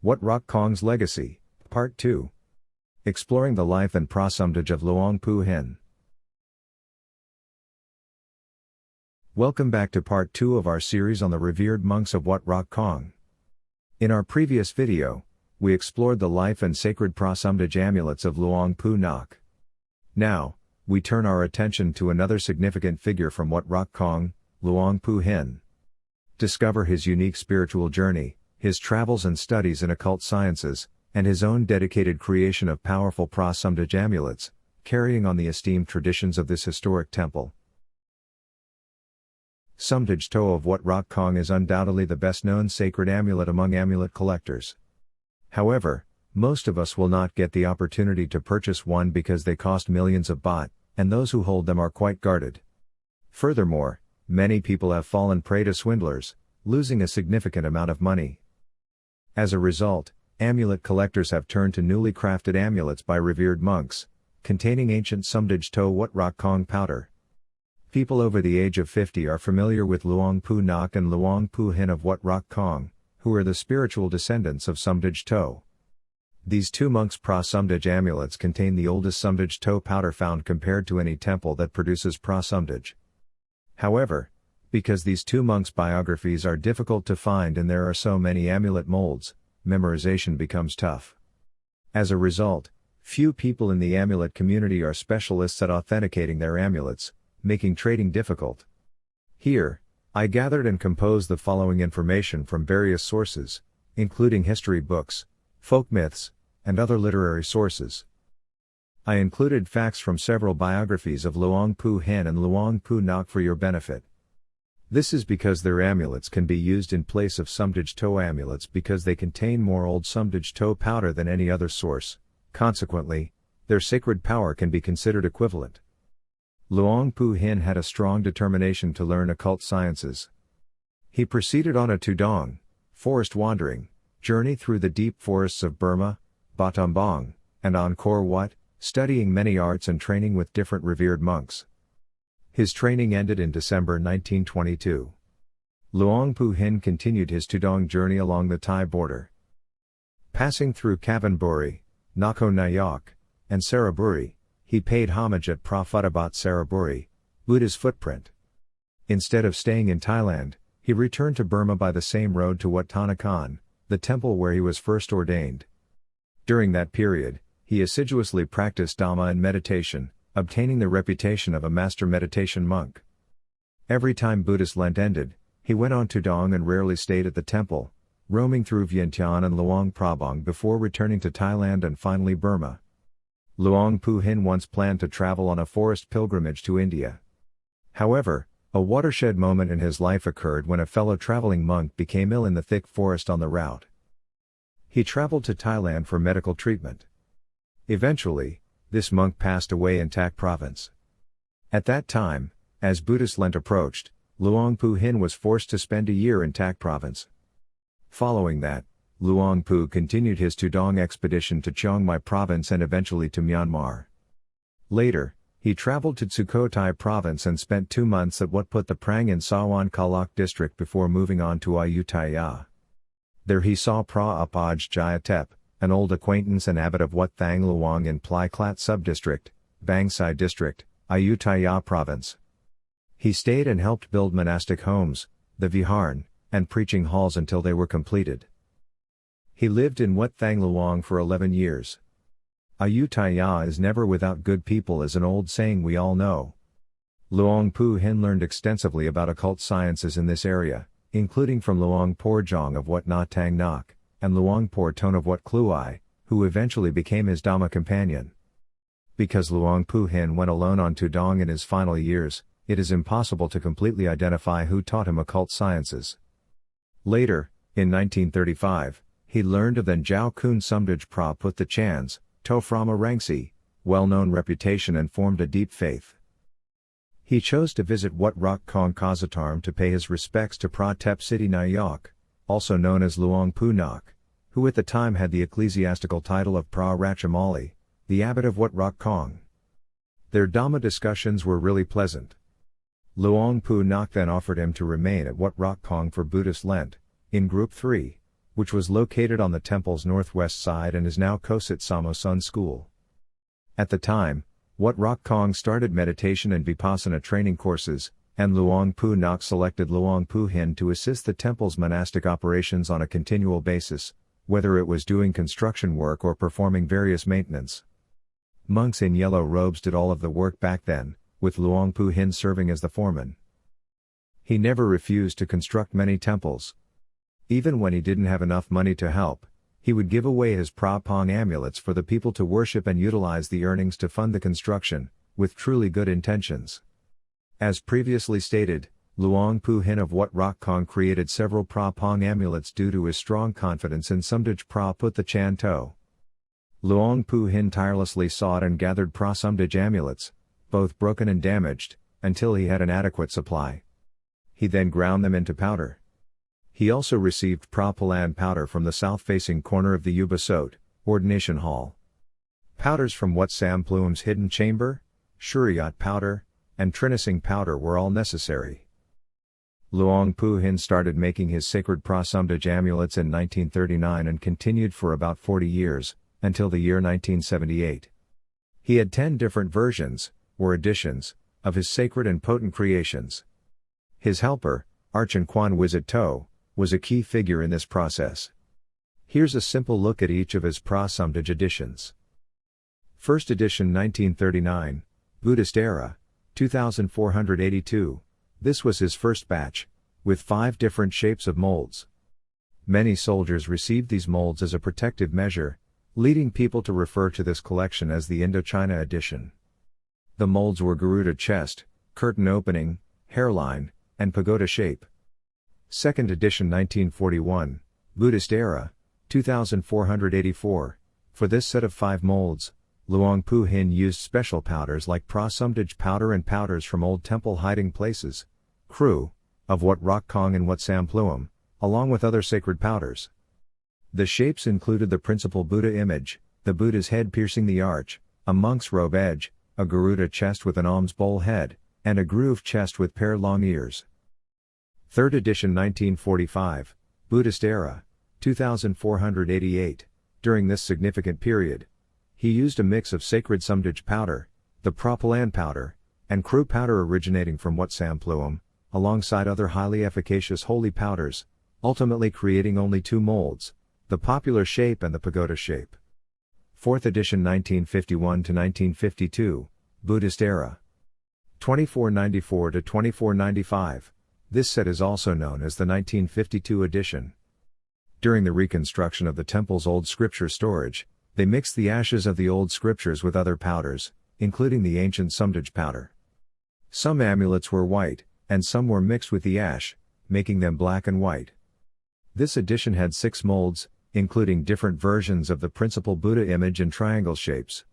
Wat Rakhang's Legacy, Part 2. Exploring the life and Phra Somdej of Luang Pu Hin. Welcome back to Part 2 of our series on the revered monks of Wat Rakhang. In our previous video, we explored the life and sacred Phra Somdej amulets of Luang Pu Nak. Now, we turn our attention to another significant figure from Wat Rakhang, Luang Pu Hin. Discover his unique spiritual journey, his travels and studies in occult sciences, and his own dedicated creation of powerful Phra Somdej amulets, carrying on the esteemed traditions of this historic temple. Somdej Toh of Wat Rakhang is undoubtedly the best-known sacred amulet among amulet collectors. However, most of us will not get the opportunity to purchase one because they cost millions of baht, and those who hold them are quite guarded. Furthermore, many people have fallen prey to swindlers, losing a significant amount of money. As a result, amulet collectors have turned to newly crafted amulets by revered monks, containing ancient Somdej Toh Wat Rakhang powder. People over the age of 50 are familiar with Luang Pu Nak and Luang Pu Hin of Wat Rakhang, who are the spiritual descendants of Somdej Toh. These two monks' Phra Somdej amulets contain the oldest Somdej Toh powder found compared to any temple that produces Phra Somdej. However, because these two monks' biographies are difficult to find and there are so many amulet molds, memorization becomes tough. As a result, few people in the amulet community are specialists at authenticating their amulets, making trading difficult. Here, I gathered and composed the following information from various sources, including history books, folk myths, and other literary sources. I included facts from several biographies of Luang Pu Hin and Luang Pu Nak for your benefit. This is because their amulets can be used in place of Somdej Toh amulets because they contain more old Somdej Toh powder than any other source. Consequently, their sacred power can be considered equivalent. Luang Pu Hin had a strong determination to learn occult sciences. He proceeded on a tudong, forest wandering, journey through the deep forests of Burma, Battambang, and Angkor Wat, studying many arts and training with different revered monks. His training ended in December 1922. Luang Pu Hin continued his tudong journey along the Thai border. Passing through Kavanburi, Nakhon Nayok, and Saraburi, he paid homage at Phra Phutthachan Saraburi, Buddha's footprint. Instead of staying in Thailand, he returned to Burma by the same road to Wat Rakhang, the temple where he was first ordained. During that period, he assiduously practiced Dhamma and meditation, obtaining the reputation of a master meditation monk. Every time Buddhist Lent ended, he went on tudong and rarely stayed at the temple, roaming through Vientiane and Luang Prabang before returning to Thailand and finally Burma. Luang Pu Hin once planned to travel on a forest pilgrimage to India. However, a watershed moment in his life occurred when a fellow traveling monk became ill in the thick forest on the route. He traveled to Thailand for medical treatment. Eventually, this monk passed away in Tak province. At that time, as Buddhist Lent approached, Luang Pu Hin was forced to spend a year in Tak province. Following that, Luang Pu continued his tudong expedition to Chiang Mai province and eventually to Myanmar. Later, he traveled to Sukhothai province and spent 2 months at Wat Phut the Prang in Sawan Kalak district before moving on to Ayutthaya. There he saw Phra Apaj Jayatep, an old acquaintance and abbot of Wat Thang Luang in Plai Klat subdistrict, Bangsai district, Ayutthaya province. He stayed and helped build monastic homes, the viharn, and preaching halls until they were completed. He lived in Wat Thang Luang for 11 years. Ayutthaya is never without good people is an old saying we all know. Luang Pu Hin learned extensively about occult sciences in this area, including from Luang Por Jong of Wat Na Tang Nak, and Luang Por Ton of Wat Kluai, who eventually became his Dhamma companion. Because Luang Pu Hin went alone on tudong in his final years, it is impossible to completely identify who taught him occult sciences. Later, in 1935, he learned of then Jiao Kun Somdej Phra Phutthachan Toh from a Rangsi, well-known reputation and formed a deep faith. He chose to visit Wat Rakhang Kazatarm to pay his respects to Phra Tep Siti Nayok, also known as Luang Pu Nak, who at the time had the ecclesiastical title of Phra Ratchamali, the abbot of Wat Rakhang. Their Dhamma discussions were really pleasant. Luang Pu Nak then offered him to remain at Wat Rakhang for Buddhist Lent, in Group 3, which was located on the temple's northwest side and is now Kosit Samo Sun School. At the time, Wat Rakhang started meditation and vipassana training courses, and Luang Pu Nak selected Luang Pu Hin to assist the temple's monastic operations on a continual basis, whether it was doing construction work or performing various maintenance. Monks in yellow robes did all of the work back then, with Luang Pu Hin serving as the foreman. He never refused to construct many temples. Even when he didn't have enough money to help, he would give away his Phra Somdej amulets for the people to worship and utilize the earnings to fund the construction, with truly good intentions. As previously stated, Luang Pu Hin of Wat Rakhang created several Phra Somdej amulets due to his strong confidence in Somdej Phra Phutthachan Toh. Luang Pu Hin tirelessly sought and gathered Phra Somdej amulets, both broken and damaged, until he had an adequate supply. He then ground them into powder. He also received Phra Palan powder from the south-facing corner of the Yuba Sot, ordination hall. Powders from Wat Sampluam's hidden chamber, Shuriat powder, and Trinising powder were all necessary. Luang Pu Hin started making his sacred Phra Somdej amulets in 1939 and continued for about 40 years, until the year 1978. He had 10 different versions, or editions, of his sacred and potent creations. His helper, Archon Kwan Wizit Toh, was a key figure in this process. Here's a simple look at each of his Phra Somdej editions. First edition 1939, Buddhist era, 2482. This was his first batch, with 5 different shapes of molds. Many soldiers received these molds as a protective measure, leading people to refer to this collection as the Indochina edition. The molds were Garuda chest, curtain opening, hairline, and pagoda shape. Second edition 1941, Buddhist era, 2484. For this set of 5 molds, Luang Pu Hin used special powders like Phra Somdej powder and powders from old temple hiding places, Kru, of Wat Rakhang and Wat Sampluam, along with other sacred powders. The shapes included the principal Buddha image, the Buddha's head piercing the arch, a monk's robe edge, a Garuda chest with an alms bowl head, and a groove chest with pair long ears. Third edition 1945, Buddhist era, 2488. During this significant period, he used a mix of sacred Somdej powder, the Phra Palan powder, and Kru powder originating from Wat Sampluam, alongside other highly efficacious holy powders, ultimately creating only 2 molds, the popular shape and the pagoda shape. Fourth edition 1951 to 1952, Buddhist era, 2494 to 2495. This set is also known as the 1952 edition. During the reconstruction of the temple's old scripture storage, they mixed the ashes of the old scriptures with other powders, including the ancient Somdej powder. Some amulets were white, and some were mixed with the ash, making them black and white. This edition had 6 molds, including different versions of the principal Buddha image and triangle shapes.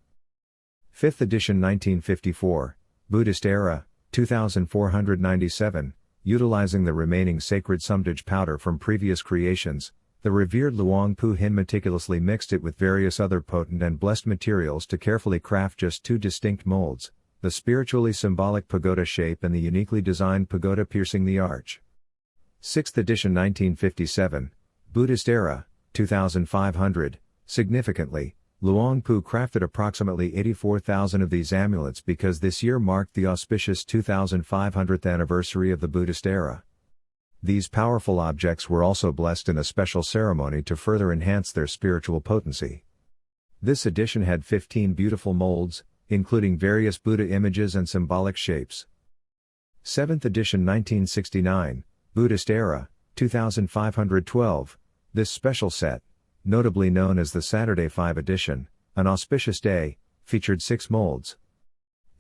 Fifth edition 1954, Buddhist era, 2497, utilizing the remaining sacred Somdej powder from previous creations, the revered Luang Pu Hin meticulously mixed it with various other potent and blessed materials to carefully craft just 2 distinct molds, the spiritually symbolic pagoda shape and the uniquely designed pagoda piercing the arch. 6th edition 1957, Buddhist era, 2500, significantly, Luang Pu crafted approximately 84,000 of these amulets because this year marked the auspicious 2500th anniversary of the Buddhist era. These powerful objects were also blessed in a special ceremony to further enhance their spiritual potency. This edition had 15 beautiful molds, including various Buddha images and symbolic shapes. 7th edition 1969, Buddhist era, 2512. This special set, notably known as the Saturday 5 edition, an auspicious day, featured 6 molds.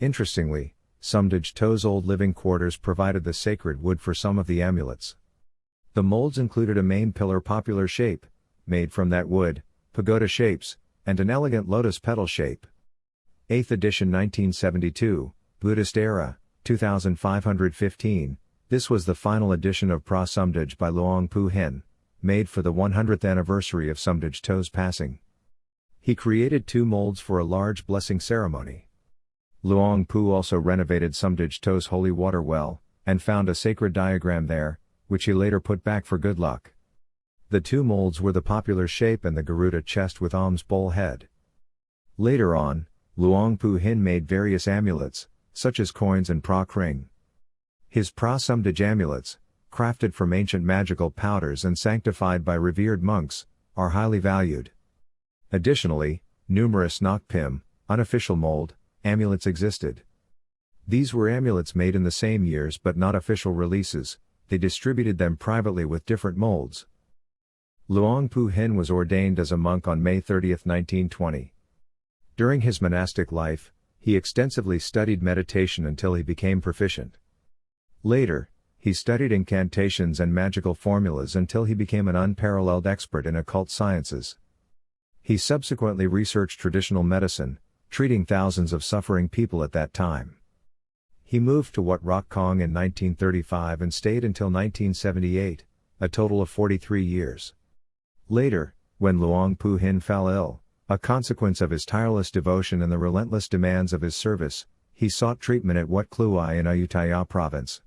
Interestingly, Somdej Toh's old living quarters provided the sacred wood for some of the amulets. The molds included a main pillar popular shape, made from that wood, pagoda shapes, and an elegant lotus petal shape. 8th edition 1972, Buddhist era, 2515. This was the final edition of Phra Somdej by Luang Pu Hin, made for the 100th anniversary of Somdej Toh's passing. He created 2 molds for a large blessing ceremony. Luang Pu also renovated Somdej Toh's holy water well, and found a sacred diagram there, which he later put back for good luck. The two molds were the popular shape and the Garuda chest with alms bowl head. Later on, Luang Pu Hin made various amulets, such as coins and Phra ring. His Phra Somdej amulets, crafted from ancient magical powders and sanctified by revered monks, are highly valued. Additionally, numerous Nakpim, unofficial mold, amulets existed. These were amulets made in the same years but not official releases. They distributed them privately with different molds. Luang Pu Hin was ordained as a monk on May 30, 1920. During his monastic life, he extensively studied meditation until he became proficient. Later, he studied incantations and magical formulas until he became an unparalleled expert in occult sciences. He subsequently researched traditional medicine, treating thousands of suffering people at that time. He moved to Wat Rakhang in 1935 and stayed until 1978, a total of 43 years. Later, when Luang Pu Hin fell ill, a consequence of his tireless devotion and the relentless demands of his service, he sought treatment at Wat Kluai in Ayutthaya province.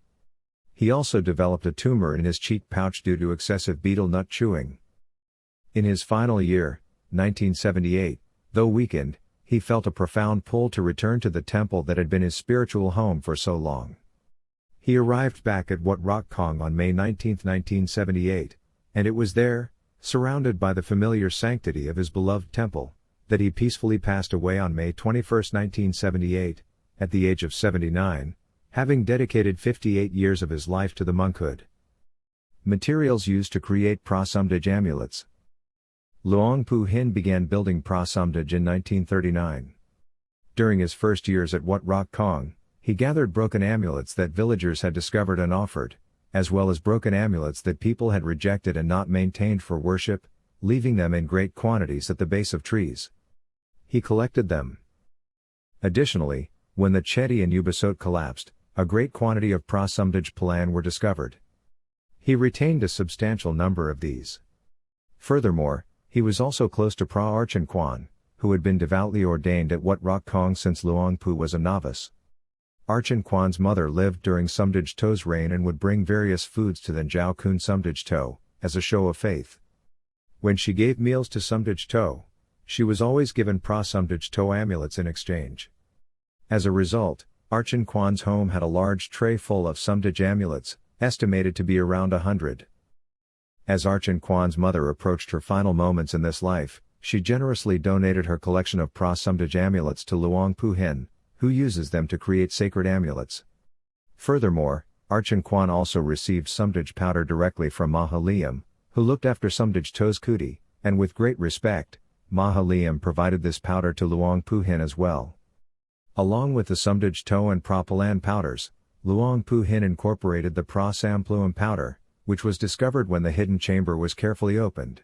He also developed a tumor in his cheek pouch due to excessive betel nut chewing. In his final year, 1978, though weakened, he felt a profound pull to return to the temple that had been his spiritual home for so long. He arrived back at Wat Rakhang on May 19, 1978, and it was there, surrounded by the familiar sanctity of his beloved temple, that he peacefully passed away on May 21, 1978, at the age of 79, having dedicated 58 years of his life to the monkhood. Materials used to create Phra Somdej amulets. Luang Pu Hin began building Phra Somdej in 1939. During his first years at Wat Rakhang, he gathered broken amulets that villagers had discovered and offered, as well as broken amulets that people had rejected and not maintained for worship, leaving them in great quantities at the base of trees. He collected them. Additionally, when the Chedi and Ubasot collapsed, a great quantity of Phra Somdej Palan were discovered. He retained a substantial number of these. Furthermore, he was also close to Phra Archen Kwan, who had been devoutly ordained at Wat Rakhang since Luang Pu was a novice. Archen Kwan's mother lived during Somdej Toh's reign and would bring various foods to the Njau Kun Somdej Toh, as a show of faith. When she gave meals to Somdej Toh, she was always given Phra Somdej Toh amulets in exchange. As a result, Archen Kwan's home had a large tray full of Somdej amulets, estimated to be around 100. As Archen Kwan's mother approached her final moments in this life, she generously donated her collection of Phra Somdej amulets to Luang Pu Hin, who uses them to create sacred amulets. Furthermore, Archen Kwan also received Somdej powder directly from Maha Liam, who looked after Somdej Toh's kuti, and with great respect, Maha Liam provided this powder to Luang Pu Hin as well. Along with the Somdej Toh and Phra Palan powders, Luang Pu Hin incorporated the Phra Sampluam powder, which was discovered when the hidden chamber was carefully opened.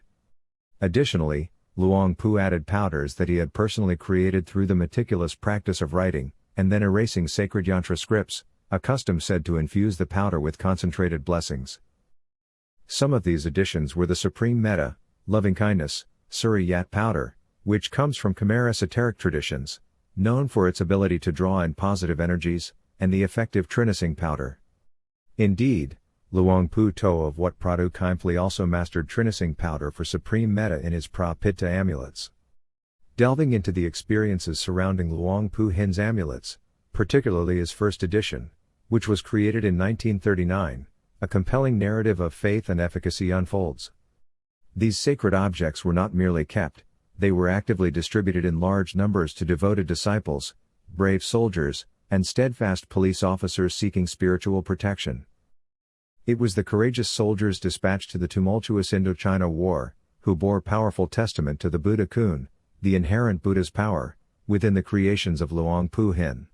Additionally, Luang Pu added powders that he had personally created through the meticulous practice of writing, and then erasing sacred yantra scripts, a custom said to infuse the powder with concentrated blessings. Some of these additions were the Supreme Metta, Loving-Kindness, Suriyat powder, which comes from Khmer esoteric traditions, known for its ability to draw in positive energies, and the effective Trinising powder. Indeed, Luang Pu Toh of Wat Pradu Kaimpli also mastered Trinising powder for Supreme Metta in his Phra Pitta amulets. Delving into the experiences surrounding Luang Pu Hin's amulets, particularly his first edition, which was created in 1939, a compelling narrative of faith and efficacy unfolds. These sacred objects were not merely kept, they were actively distributed in large numbers to devoted disciples, brave soldiers, and steadfast police officers seeking spiritual protection. It was the courageous soldiers dispatched to the tumultuous Indochina War, who bore powerful testament to the Buddha Kun, the inherent Buddha's power, within the creations of Luang Pu Hin.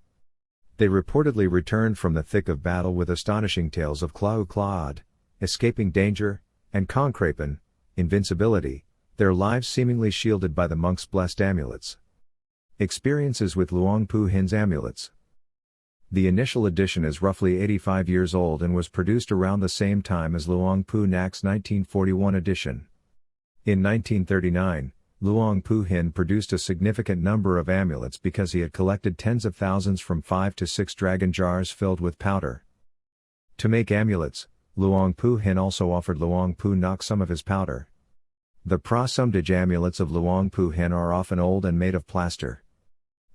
They reportedly returned from the thick of battle with astonishing tales of Klau Klaad, escaping danger, and Konkrapen, invincibility, their lives seemingly shielded by the monks' blessed amulets. Experiences with Luang Pu Hin's amulets. The initial edition is roughly 85 years old and was produced around the same time as Luang Pu Nak's 1941 edition. In 1939, Luang Pu Hin produced a significant number of amulets because he had collected tens of thousands from 5 to 6 dragon jars filled with powder. To make amulets, Luang Pu Hin also offered Luang Pu Nak some of his powder. The Phra Somdej amulets of Luang Pu Hin are often old and made of plaster.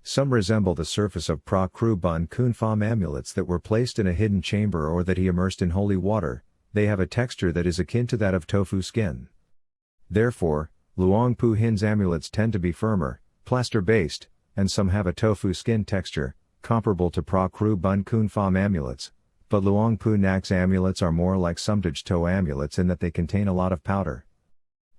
Some resemble the surface of Phra Somdej Phom amulets that were placed in a hidden chamber or that he immersed in holy water. They have a texture that is akin to that of tofu skin. Therefore, Luang Pu Hin's amulets tend to be firmer, plaster-based, and some have a tofu skin texture, comparable to Phra Somdej Phom amulets, but Luang Pu Nak's amulets are more like Somdej Toh amulets in that they contain a lot of powder.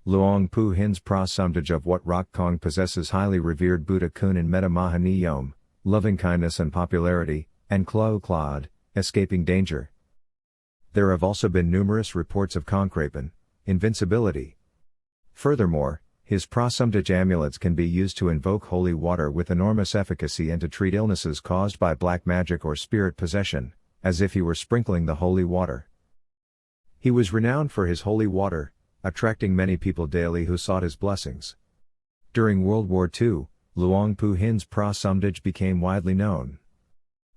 Luang Pu Hin's Phra Somdej of Wat Rakhang possesses highly revered Buddha Kun and Metta Mahaniyom, loving-kindness and popularity, and Klod, escaping danger. There have also been numerous reports of Konkrapan, invincibility. Furthermore, his Phra Somdej amulets can be used to invoke holy water with enormous efficacy and to treat illnesses caused by black magic or spirit possession, as if he were sprinkling the holy water. He was renowned for his holy water, attracting many people daily who sought his blessings. During World War II, Luang Pu Hin's Phra Somdej became widely known.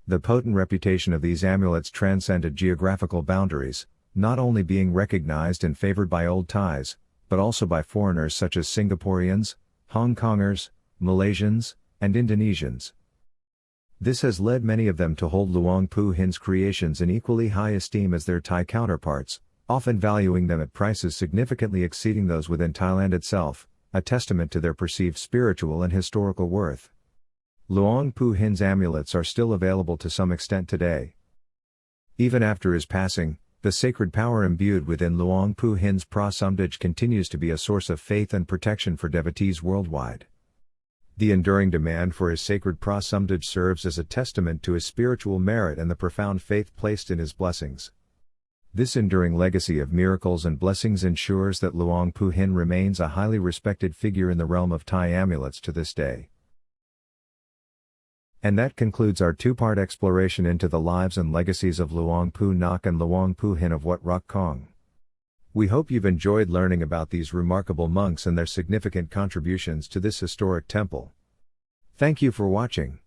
The potent reputation of these amulets transcended geographical boundaries, not only being recognized and favored by old Thais, but also by foreigners such as Singaporeans, Hong Kongers, Malaysians, and Indonesians. This has led many of them to hold Luang Pu Hin's creations in equally high esteem as their Thai counterparts, often valuing them at prices significantly exceeding those within Thailand itself, a testament to their perceived spiritual and historical worth. Luang Pu Hin's amulets are still available to some extent today. Even after his passing, the sacred power imbued within Luang Pu Hin's Phra Somdej continues to be a source of faith and protection for devotees worldwide. The enduring demand for his sacred Phra Somdej serves as a testament to his spiritual merit and the profound faith placed in his blessings. This enduring legacy of miracles and blessings ensures that Luang Pu Hin remains a highly respected figure in the realm of Thai amulets to this day. And that concludes our two-part exploration into the lives and legacies of Luang Pu Nak and Luang Pu Hin of Wat Rakhang. We hope you've enjoyed learning about these remarkable monks and their significant contributions to this historic temple. Thank you for watching.